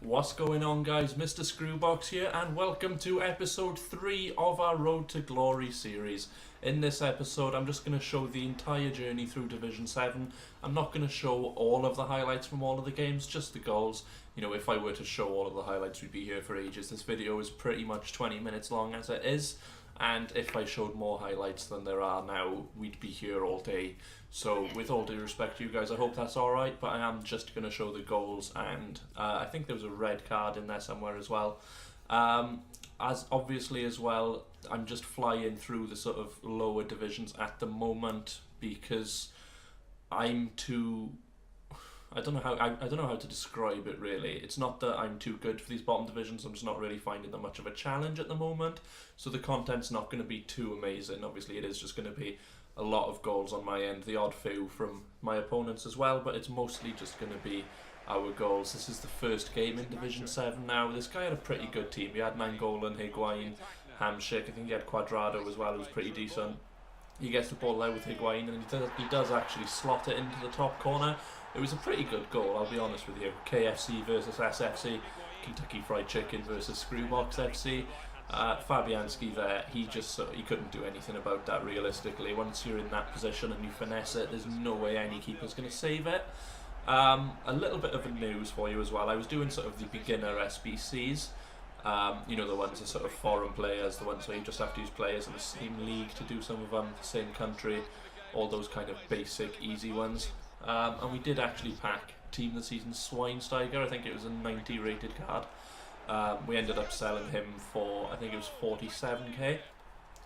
What's going on, guys? Mr. Screwbox here, and welcome to episode 3 of our Road to Glory series. In this episode, I'm just going to show the entire journey through Division 7. I'm not going to show all of the highlights from all of the games, just the goals. You know, if I were to show all of the highlights, we'd be here for ages. This video is pretty much 20 minutes long as it is, and if I showed more highlights than there are now, we'd be here all day. So with all due respect to you guys, I hope that's alright, but I am just going to show the goals, and I think there was a red card in there somewhere as well. As obviously as well, I'm just flying through the sort of lower divisions at the moment because I'm too... I don't know how to describe it really. It's not that I'm too good for these bottom divisions, I'm just not really finding them much of a challenge at the moment. So the content's not going to be too amazing. Obviously it is just going to be a lot of goals on my end, the odd few from my opponents as well, but it's mostly just going to be our goals. This is the first game in Division 7 now. This guy had a pretty good team. He had Nangolan, Higuain, Hamsik, I think he had Quadrado as well, who was pretty decent. He gets the ball there with Higuain and he does actually slot it into the top corner. It was a pretty good goal, I'll be honest with you. KFC versus SFC, Kentucky Fried Chicken versus Screwbox FC. Fabianski there, he couldn't do anything about that realistically. Once you're in that position and you finesse it, there's no way any keeper's going to save it. A little bit of a news for you as well. I was doing sort of the beginner SBCs. You know, the ones that sort of foreign players, the ones where you just have to use players in the same league to do some of them, the same country, all those kind of basic, easy ones. And we did actually pack Team of the Season Schweinsteiger. I think it was a 90 rated card. We ended up selling him for, I think it was 47k.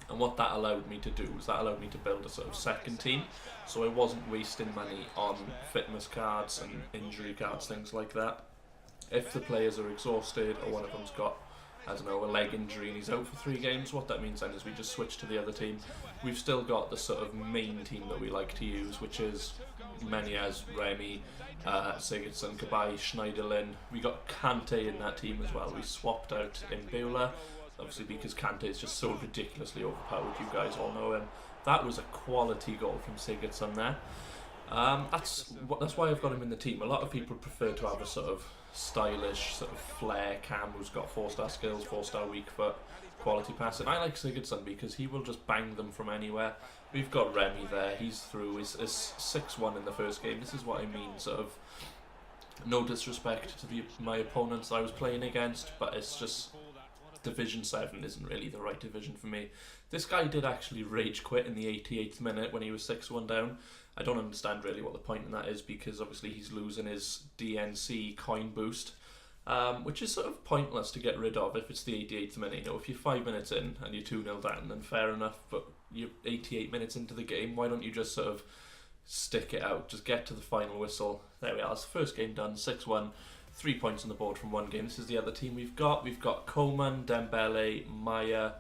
And what that allowed me to do was that allowed me to build a sort of second team. So I wasn't wasting money on fitness cards and injury cards, things like that. If the players are exhausted or one of them's got, I don't know, a leg injury and he's out for 3 games, what that means then is we just switch to the other team. We've still got the sort of main team that we like to use, which is Menez, Remy, Sigurdsson, Kabay, Schneiderlin. We got Kante in that team as well. We swapped out Imbula, obviously because Kante is just so ridiculously overpowered, you guys all know him. That was a quality goal from Sigurdsson there. That's why I've got him in the team. A lot of people prefer to have a sort of stylish, sort of flair cam who's got 4-star skills, 4-star weak foot, quality passing. I like Sigurdsson because he will just bang them from anywhere. We've got Remy there, he's through, he's 6-1 in the first game. This is what I mean, sort of no disrespect to my opponents I was playing against, but it's just Division 7 isn't really the right division for me. This guy did actually rage quit in the 88th minute when he was 6-1 down. I don't understand really what the point in that is, because obviously he's losing his DNC coin boost, which is sort of pointless to get rid of if it's the 88th minute. You know, if you're 5 minutes in and you're 2-0 down, then fair enough, but you're 88 minutes into the game, why don't you just sort of stick it out, just get to the final whistle. There we are, it's the first game done, 6-1, 3 points on the board from one game. This is the other team we've got. We've got Coman, Dembele, Maya.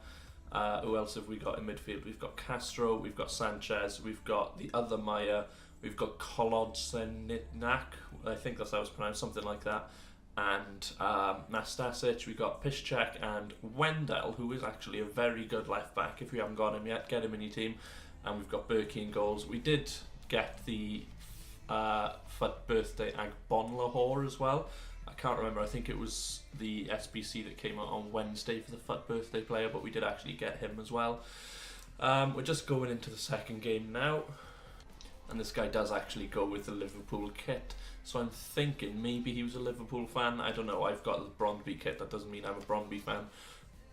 Who else have we got in midfield? We've got Castro, we've got Sanchez, we've got the other Maya, we've got Kolodsenak, I think that's how it's pronounced, something like that, and Nastasic. We've got Piszczek and Wendell, who is actually a very good left back. If you haven't got him yet, get him in your team. And we've got Berkey in goals. We did get the FUT birthday Agbonlahor as well. I can't remember, I think it was the SBC that came out on Wednesday for the FUT birthday player, but we did actually get him as well. We're just going into the second game now, and this guy does actually go with the Liverpool kit, so I'm thinking maybe he was a Liverpool fan. I don't know, I've got the Brondby kit, that doesn't mean I'm a Brondby fan,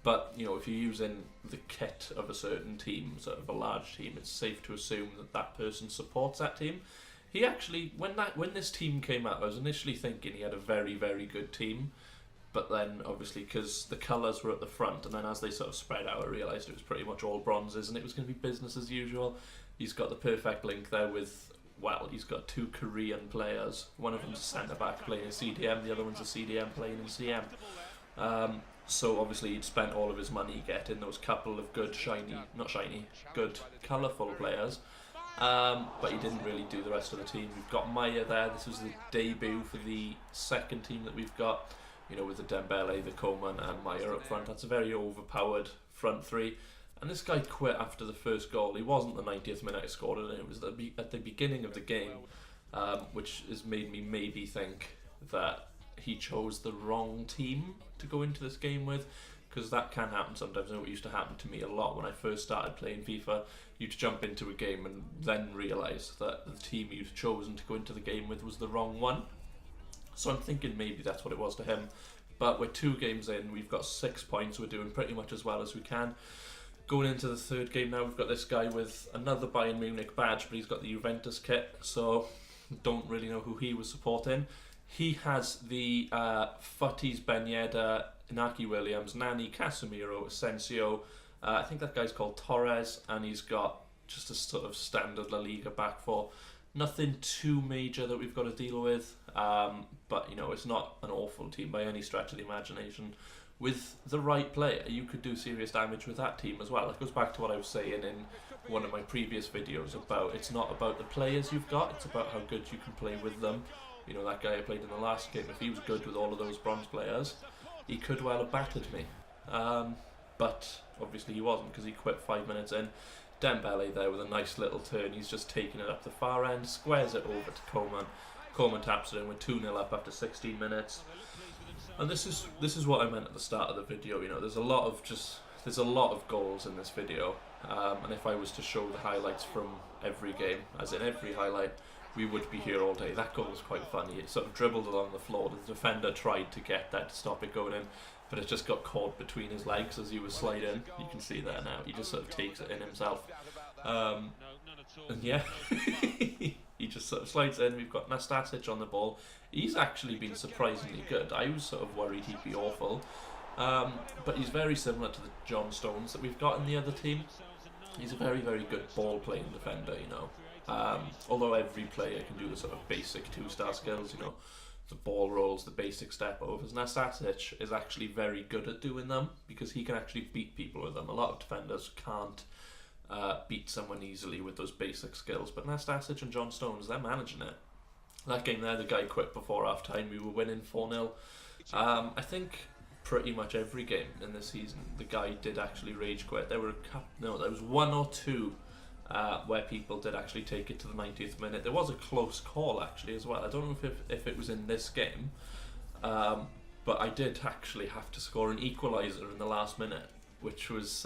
but you know, if you're using the kit of a certain team, sort of a large team, it's safe to assume that that person supports that team. He actually, when this team came out, I was initially thinking he had a very, very good team, but then obviously because the colours were at the front, and then as they sort of spread out, I realised it was pretty much all bronzes, and it was going to be business as usual. He's got the perfect link there with, well, he's got 2 Korean players. One of them's a centre-back playing in CDM, the other one's a CDM playing in CM. So obviously he'd spent all of his money getting those couple of good good colourful players. But he didn't really do the rest of the team. We've got Maya there. This was the debut for the second team that we've got, you know, with the Dembele, the Coman and Maya up front. That's a very overpowered front three. And this guy quit after the first goal. He wasn't the 90th minute he scored it, it was at the beginning of the game, which has made me maybe think that he chose the wrong team to go into this game with, because that can happen sometimes. I know it used to happen to me a lot when I first started playing FIFA. You'd jump into a game and then realise that the team you'd chosen to go into the game with was the wrong one. So I'm thinking maybe that's what it was to him. But we're 2 games in, we've got 6 points, we're doing pretty much as well as we can. Going into the 3rd game now, we've got this guy with another Bayern Munich badge, but he's got the Juventus kit, so don't really know who he was supporting. He has the Futties, Ben Yedder, Inaki Williams, Nani, Casemiro, Asensio. I think that guy's called Torres, and he's got just a sort of standard La Liga back four. Nothing too major that we've got to deal with, but you know, it's not an awful team by any stretch of the imagination. With the right player, you could do serious damage with that team as well. It goes back to what I was saying in one of my previous videos about it's not about the players you've got, it's about how good you can play with them. You know, that guy I played in the last game, if he was good with all of those bronze players, he could well have battered me. But obviously he wasn't, because he quit 5 minutes in. Dembele there with a nice little turn, he's just taking it up the far end, squares it over to Coleman. Coleman taps it in with 2-0 up after 16 minutes. And this is what I meant at the start of the video. You know, there's a lot of goals in this video, and if I was to show the highlights from every game, as in every highlight, we would be here all day. That goal was quite funny. It sort of dribbled along the floor. The defender tried to get that to stop it going in, but it just got caught between his legs as he was sliding. You can see there now. He just sort of takes it in himself. And yeah, he just sort of slides in. We've got Nastasic on the ball. He's actually been surprisingly good. I was sort of worried he'd be awful. But he's very similar to the John Stones that we've got in the other team. He's a very, very good ball-playing defender, you know. Although every player can do the sort of basic 2-star skills, you know, the ball rolls, the basic step overs. Nastasic is actually very good at doing them because he can actually beat people with them. A lot of defenders can't beat someone easily with those basic skills, but Nastasic and John Stones, they're managing it. That game there, the guy quit before half time. We were winning 4-0. I think pretty much every game in this season, the guy did actually rage quit. There was 1 or 2 where people did actually take it to the 90th minute. There was a close call actually as well. I don't know if it was in this game, but I did actually have to score an equaliser in the last minute, which was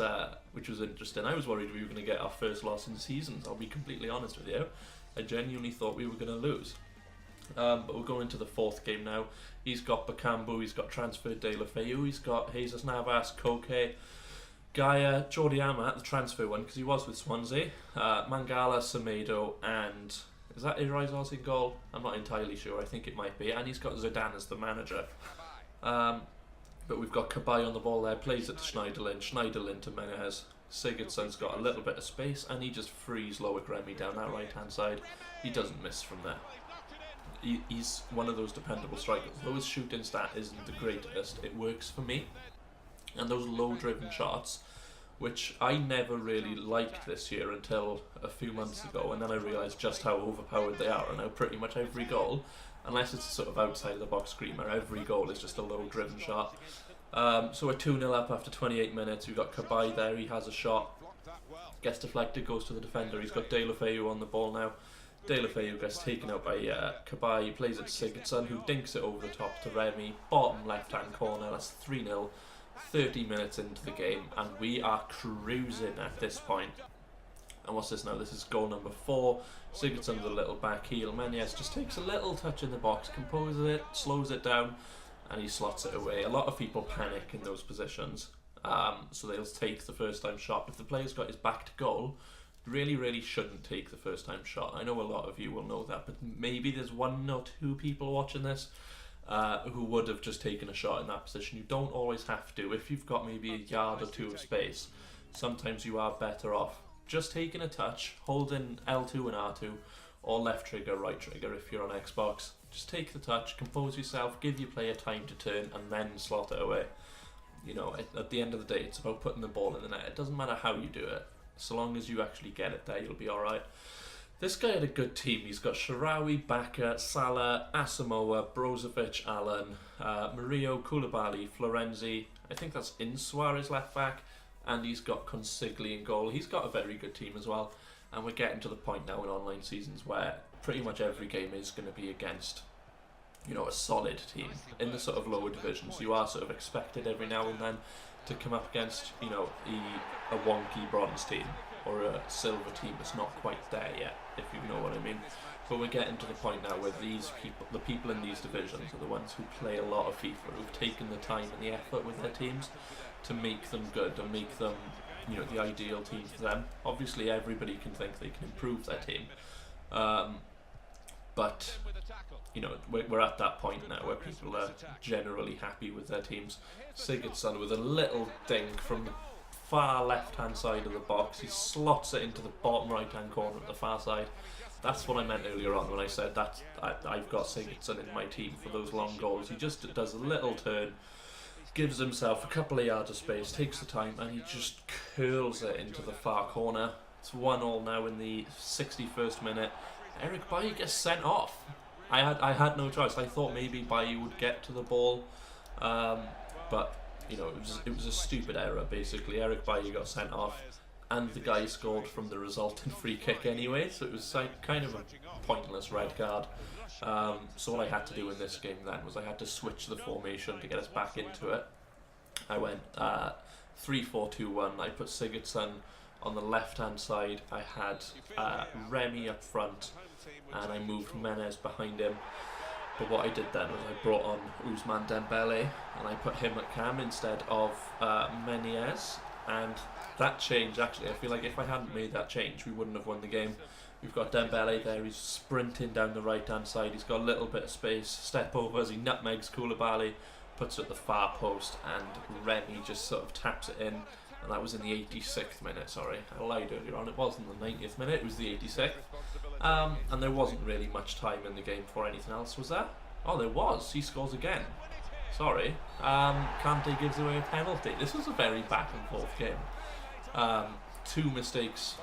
interesting. I was worried we were going to get our first loss in seasons. I'll be completely honest with you. I genuinely thought we were going to lose. But we're going into the 4th game now. He's got Bakambu, he's got transferred De La Feu, he's got Jesus Navas, Koke, Gaia, Jordi Amat, the transfer one, because he was with Swansea, Mangala, Semedo, and is that Irizos in goal? I'm not entirely sure, I think it might be. And he's got Zidane as the manager. But we've got Kabay on the ball there, plays it to Schneiderlin to Menez. Sigurdsson's got a little bit of space, and he just frees Loic Remy down that right-hand side. He doesn't miss from there. He's one of those dependable strikers. Though his shooting stat isn't the greatest, it works for me. And those low-driven shots, which I never really liked this year until a few months ago, and then I realised just how overpowered they are, and now pretty much every goal, unless it's a sort of outside-of-the-box screamer, every goal is just a low-driven shot. So we're 2-0 up after 28 minutes. We've got Kabay there, he has a shot, gets deflected, goes to the defender. He's got De La Feu on the ball now. De La Feu gets taken out by Kabay. He plays it to Sigurdsson, who dinks it over the top to Remy. Bottom left-hand corner, that's 3-0. 30 minutes into the game, and we are cruising at this point. And what's this now? This is goal number 4. Sigurdsson's a little back heel. Menez just takes a little touch in the box, composes it, slows it down, and he slots it away. A lot of people panic in those positions, so they'll take the first-time shot. If the player's got his back to goal, really shouldn't take the first-time shot. I know a lot of you will know that, but maybe there's 1 or 2 people watching this who would have just taken a shot in that position. You don't always have to. If you've got maybe a yard or 2 of space, sometimes you are better off just taking a touch, holding L2 and R2, or left trigger, right trigger if you're on Xbox. Just take the touch, compose yourself, give your player time to turn, and then slot it away. You know, at the end of the day, it's about putting the ball in the net. It doesn't matter how you do it. So long as you actually get it there, you'll be alright. This guy had a good team. He's got Sharawi, Baka, Salah, Asamoah, Brozovic, Allen, Murillo, Koulibaly, Florenzi. I think that's Suarez left back. And he's got Consigli in goal. He's got a very good team as well. And we're getting to the point now in online seasons where pretty much every game is going to be against a solid team in the sort of lower divisions. You are sort of expected every now and then to come up against, a wonky bronze team or a silver team that's not quite there yet, if you know what I mean. But we're getting to the point now where the people in these divisions are the ones who play a lot of FIFA, who've taken the time and the effort with their teams to make them good and make them, the ideal team for them. Obviously, everybody can think they can improve their team, but we're at that point now where people are generally happy with their teams. Sigurdsson with a little dink from the far left-hand side of the box. He slots it into the bottom right-hand corner at the far side. That's what I meant earlier on when I said that I've got Sigurdsson in my team for those long goals. He just does a little turn, gives himself a couple of yards of space, takes the time, and he just curls it into the far corner. It's 1-1 now in the 61st minute. Eric Bailly gets sent off. I had no choice. I thought maybe Bailly would get to the ball, but it was a stupid error basically. Eric Bailly got sent off, and the guy scored from the resultant free kick anyway. So it was like kind of a pointless red card. So what I had to do in this game then was I had to switch the formation to get us back into it. I went 3-4-2-1. I put Sigurdsson on the left-hand side. I had Remy up front, and I moved Menez behind him. But what I did then was I brought on Ousmane Dembele, and I put him at cam instead of Menez. And that change, actually, I feel like if I hadn't made that change, we wouldn't have won the game. We've got Dembele there, he's sprinting down the right-hand side, he's got a little bit of space, step over as he nutmegs Koulibaly, puts it at the far post, and Remy just sort of taps it in. And that was in the 86th minute, sorry. I lied earlier on, it wasn't the 90th minute, it was the 86th. And there wasn't really much time in the game for anything else, was there? Oh, there was. He scores again. Sorry. Kante gives away a penalty. This was a very back and forth game. Two mistakes.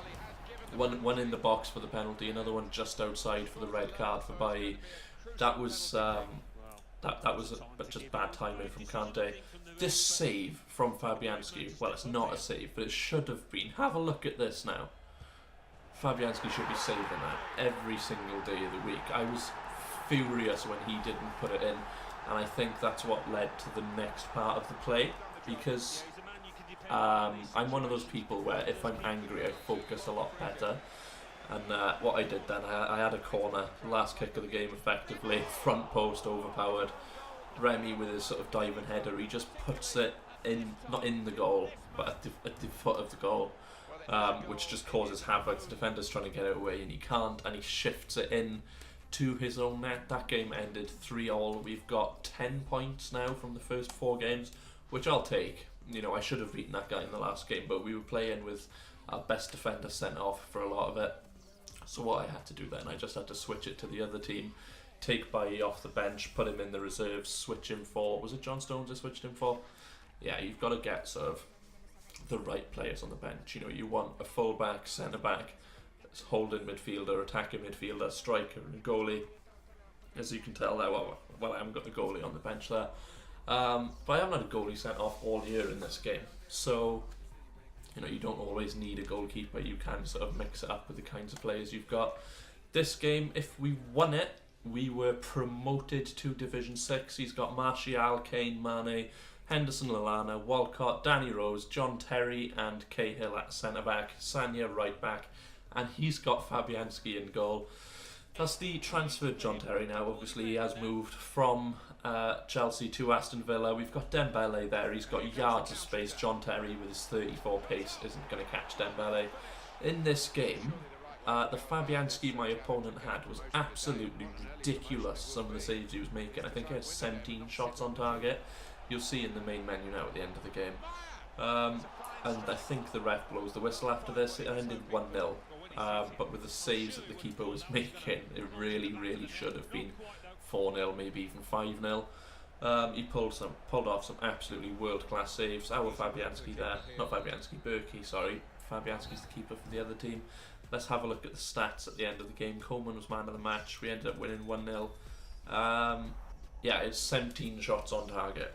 One in the box for the penalty, another one just outside for the red card for Bailly. That was just bad timing from Kante. This save from Fabianski, well, it's not a save, but it should have been. Have a look at this now. Fabianski should be saving that every single day of the week. I was furious when he didn't put it in, and I think that's what led to the next part of the play, because I'm one of those people where if I'm angry I focus a lot better. And what I did then, I had a corner, last kick of the game effectively, front post overpowered. Remy with his sort of diving header, he just puts it in, not in the goal, but at the foot of the goal, which just causes havoc. The defender's trying to get it away and he can't, and he shifts it in to his own net. That game ended 3-3. We've got 10 points now from the first 4 games, which I'll take. I should have beaten that guy in the last game, but we were playing with our best defender sent off for a lot of it. So what I had to do then, I just had to switch it to the other team, take Bailly off the bench, put him in the reserves, switch him for, was it John Stones I switched him for? Yeah, you've got to get sort of the right players on the bench. You want a full-back, centre-back, holding midfielder, attacking midfielder, striker and a goalie. As you can tell there, well I haven't got a goalie on the bench there. But I haven't had a goalie sent off all year in this game. So, you don't always need a goalkeeper. You can sort of mix it up with the kinds of players you've got. This game, if we won it, we were promoted to Division 6. He's got Martial, Kane, Mane, Henderson, Lallana, Walcott, Danny Rose, John Terry and Cahill at centre-back, Sanya right-back, and he's got Fabianski in goal. That's the transferred John Terry now. Obviously, he has moved from Chelsea to Aston Villa. We've got Dembele there. He's got yards of space. John Terry, with his 34 pace, isn't going to catch Dembele. In this game, the Fabianski my opponent had was absolutely ridiculous, some of the saves he was making. I think he had 17 shots on target. You'll see in the main menu now at the end of the game. And I think the ref blows the whistle after this. It ended 1-0. But with the saves that the keeper was making, it really, really should have been 4-0, maybe even 5-0. He pulled off some absolutely world-class saves. Our Fabianski there, not Fabianski, Berkey, sorry. Fabianski's the keeper for the other team. Let's have a look at the stats at the end of the game. Coleman was man of the match. We ended up winning 1-0. Yeah, it's 17 shots on target.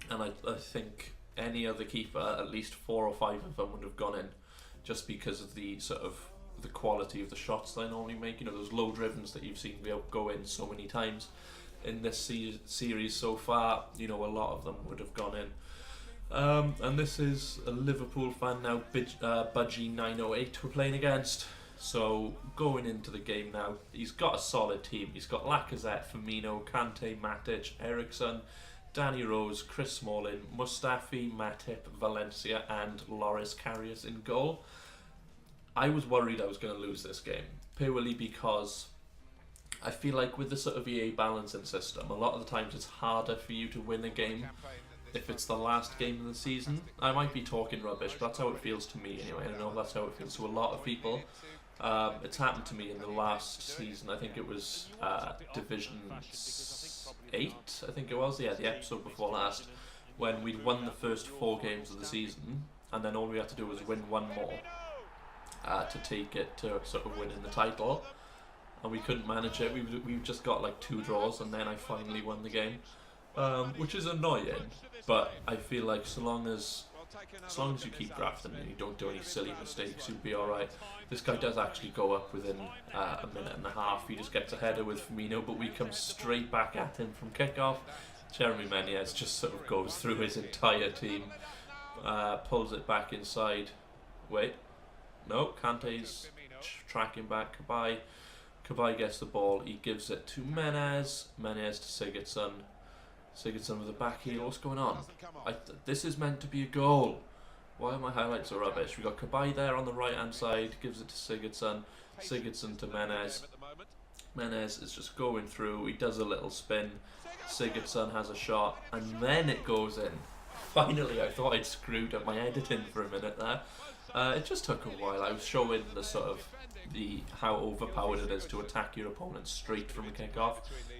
And I think any other keeper, at least 4 or 5 of them would have gone in, just because of the sort of the quality of the shots they normally make. Those low drivens that you've seen go in so many times. in this series so far. You know, a lot of them would have gone in. And this is a Liverpool fan now, Budgie908 we're playing against. So going into the game now, he's got a solid team. He's got Lacazette, Firmino, Kante, Matic, Ericsson, Danny Rose, Chris Smalling, Mustafi, Matip, Valencia and Loris Karius in goal. I was worried I was going to lose this game, purely because I feel like with the sort of EA balancing system, a lot of the times it's harder for you to win a game if it's the last game of the season. I might be talking rubbish, but that's how it feels to me anyway. I know that's how it feels to a lot of people. It's happened to me in the last season. I think it was Division 8, I think it was, yeah, the episode before last, when we'd won the first 4 games of the season, and then all we had to do was win one more to take it to sort of winning the title, and we couldn't manage it. We just got like 2 draws, and then I finally won the game, which is annoying, but I feel like so long as you keep drafting and you don't do any silly mistakes, you'll be alright. This guy does actually go up within a minute and a half. He just gets a header with Firmino, but we come straight back at him from kickoff. Jeremy Menez just sort of goes through his entire team, pulls it back inside. Wait, no, Kante's tracking back. Cabaye gets the ball, he gives it to Menez to Sigurdsson. Sigurdsson with a back heel. What's going on? This is meant to be a goal. Why are my highlights so rubbish? We got Cabaye there on the right hand side, gives it to Sigurdsson. Sigurdsson to Menez. Menez is just going through. He does a little spin. Sigurdsson has a shot, and then it goes in. Finally, I thought I'd screwed up my editing for a minute there. It just took a while. I was showing the sort of how overpowered it is to attack your opponent straight from a kickoff,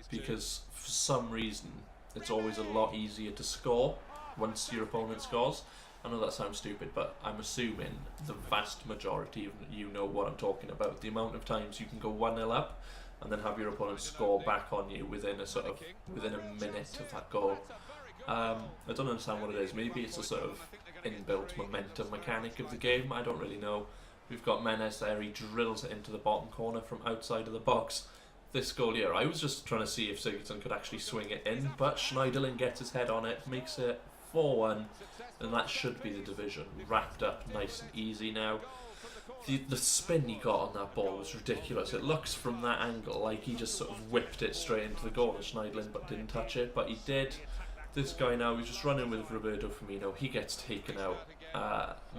because for some reason it's always a lot easier to score once your opponent scores. I know that sounds stupid, but I'm assuming the vast majority of you know what I'm talking about. The amount of times you can go 1-0 up and then have your opponent score back on you within a minute of that goal. I don't understand what it is. Maybe it's a sort of inbuilt momentum mechanic of the game. I don't really know. We've got Menez there. He drills it into the bottom corner from outside of the box. This goal here, I was just trying to see if Sigurdsson could actually swing it in, but Schneiderlin gets his head on it, makes it 4-1, and that should be the division wrapped up nice and easy now. The spin he got on that ball was ridiculous. It looks from that angle like he just sort of whipped it straight into the goal of Schneiderlin, but didn't touch it, but he did. This guy now, he's just running with Roberto Firmino. He gets taken out.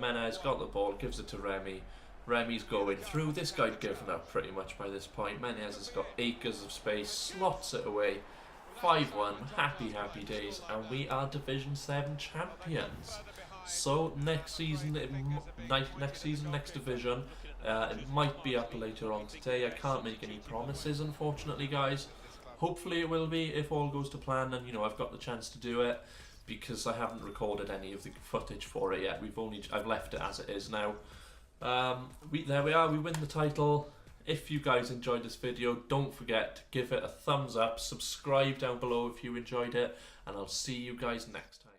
Menez got the ball, gives it to Remy. Remy's going through. This guy'd given up pretty much by this point. Menez has got acres of space, slots it away. 5-1, happy days, and we are Division 7 champions. So next season, next division, it might be up later on today. I can't make any promises, unfortunately, guys. Hopefully it will be if all goes to plan, and I've got the chance to do it, because I haven't recorded any of the footage for it yet. I've left it as it is now. There we are, we win the title. If you guys enjoyed this video, don't forget to give it a thumbs up, subscribe down below if you enjoyed it, and I'll see you guys next time.